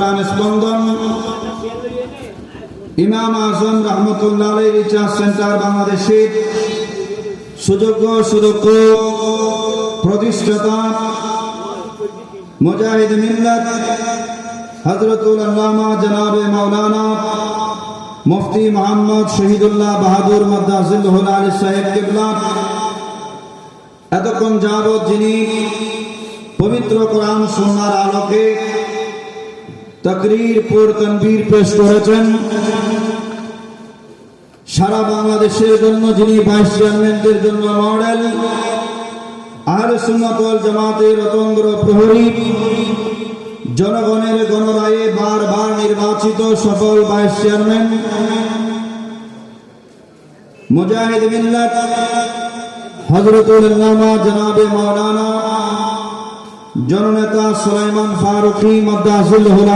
প্রাণ স্পন্দন ইমাম আজম রহমতুল্লাহ আলাইহি রিসার্চ সেন্টার বাংলাদেশের সুযোগ্য সুদক্ষ প্রতিষ্ঠাতা মুজাহিদ মিল্লাত হযরতুল আল্লামা জনাবে মাওলানা মুফতি মোহাম্মদ শহীদুল্লাহ বাহাদুর মাদ্দাজিল্লাহুল আলী সাহেব কিবলা এতক্ষণ যাবৎ যিনি পবিত্র কোরআন সুন্নাহর আলোকে তাকরীর পর তানবীর পেশ করেছেন, সারা বাংলাদেশের জন্য যিনি ভাইস চেয়ারম্যানদের জন্য মডেল, আহলে সুন্নাত ওয়াল জামাতের অতন্দ্র প্রহরী, জনগণের গণরায়ে বারবার নির্বাচিত সফল ভাইস চেয়ারম্যান মুজাহিদ মিল্লাত হযরতুল আল্লামা জনাবে মাওলানা জননেতা সুলাইমান ফারুকী মাদ্দাজিল্লাহুল